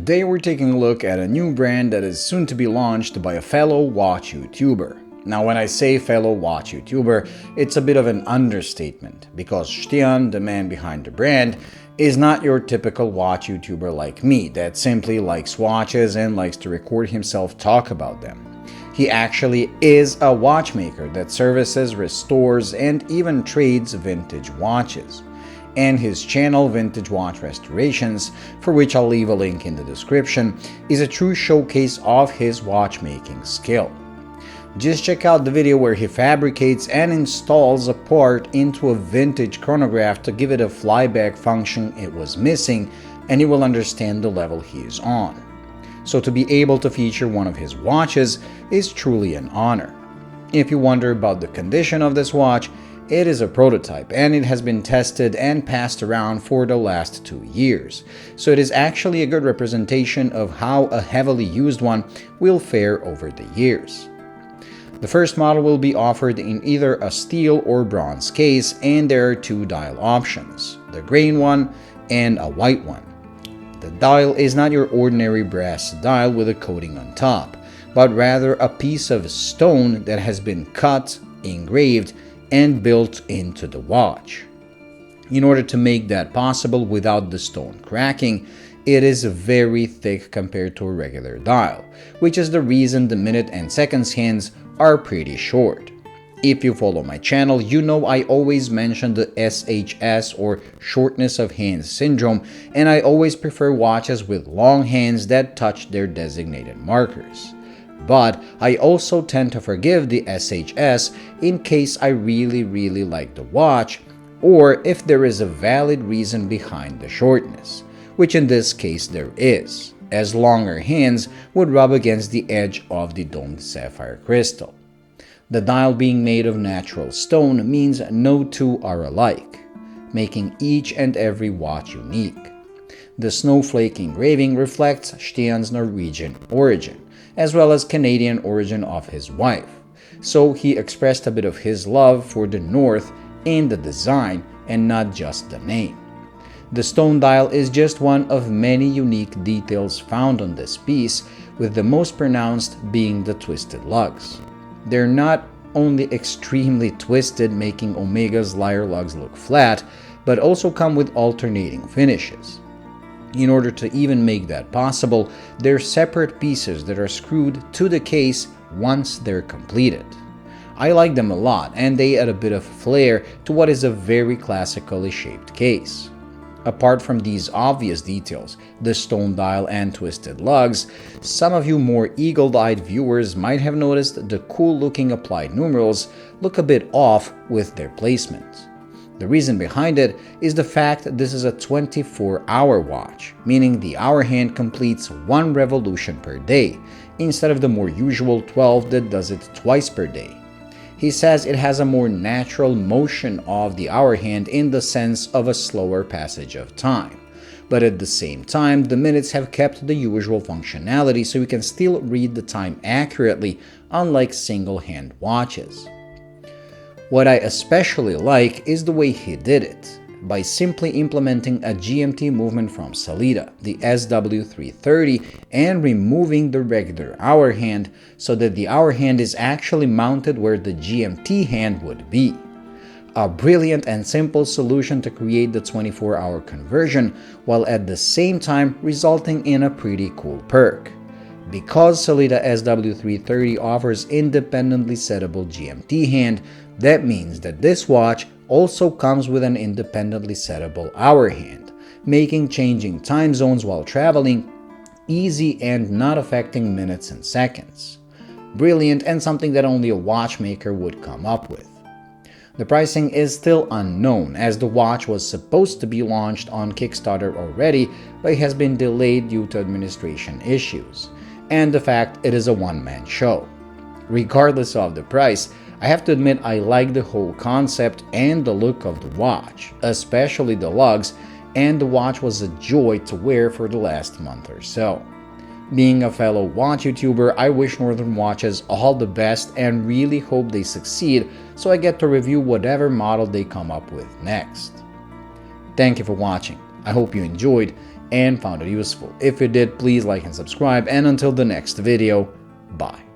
Today we're taking a look at a new brand that is soon to be launched by a fellow watch YouTuber. Now when I say fellow watch YouTuber, it's a bit of an understatement, because Stian, the man behind the brand, is not your typical watch YouTuber like me that simply likes watches and likes to record himself talk about them. He actually is a watchmaker that services, restores, and even trades vintage watches. And his channel, Vintage Watch Restorations, for which I'll leave a link in the description, is a true showcase of his watchmaking skill. Just check out the video where he fabricates and installs a part into a vintage chronograph to give it a flyback function it was missing, and you will understand the level he is on. So to be able to feature one of his watches is truly an honor. If you wonder about the condition of this watch, it is a prototype and it has been tested and passed around for the last 2 years, so it is actually a good representation of how a heavily used one will fare over the years. The first model will be offered in either a steel or bronze case, and there are 2 dial options, the grain one and a white one. The dial is not your ordinary brass dial with a coating on top, but rather a piece of stone that has been cut, engraved, and built into the watch. In order to make that possible without the stone cracking, it is very thick compared to a regular dial, which is the reason the minute and seconds hands are pretty short. If you follow my channel, you know I always mention the SHS or shortness of hands syndrome, and I always prefer watches with long hands that touch their designated markers. But I also tend to forgive the SHS in case I really like the watch, or if there is a valid reason behind the shortness, which in this case there is, as longer hands would rub against the edge of the domed sapphire crystal. The dial being made of natural stone means no two are alike, making each and every watch unique. The snowflake engraving reflects Stian's Norwegian origin, as well as Canadian origin of his wife, so he expressed a bit of his love for the North in the design and not just the name. The stone dial is just one of many unique details found on this piece, with the most pronounced being the twisted lugs. They're not only extremely twisted, making Omega's lyre lugs look flat, but also come with alternating finishes. In order to even make that possible, they're separate pieces that are screwed to the case once they're completed. I like them a lot, and they add a bit of flair to what is a very classically shaped case. Apart from these obvious details, the stone dial and twisted lugs, some of you more eagle-eyed viewers might have noticed the cool-looking applied numerals look a bit off with their placement. The reason behind it is the fact that this is a 24-hour watch, meaning the hour hand completes 1 revolution per day, instead of the more usual 12 that does it twice per day. He says it has a more natural motion of the hour hand in the sense of a slower passage of time, but at the same time the minutes have kept the usual functionality, so you can still read the time accurately, unlike single-hand watches. What I especially like is the way he did it, by simply implementing a GMT movement from Sellita, the SW330, and removing the regular hour hand so that the hour hand is actually mounted where the GMT hand would be. A brilliant and simple solution to create the 24-hour conversion, while at the same time resulting in a pretty cool perk. Because Sellita SW330 offers independently settable GMT hand, that means that this watch also comes with an independently settable hour hand, making changing time zones while traveling easy and not affecting minutes and seconds. Brilliant, and something that only a watchmaker would come up with. The pricing is still unknown, as the watch was supposed to be launched on Kickstarter already, but it has been delayed due to administration issues, and the fact it is a one-man show. Regardless of the price, I have to admit I like the whole concept and the look of the watch, especially the lugs, and the watch was a joy to wear for the last month or so. Being a fellow watch YouTuber, I wish Northern Watches all the best and really hope they succeed, so I get to review whatever model they come up with next. Thank you for watching. I hope you enjoyed, and found it useful. If you did, please like and subscribe, and until the next video, bye.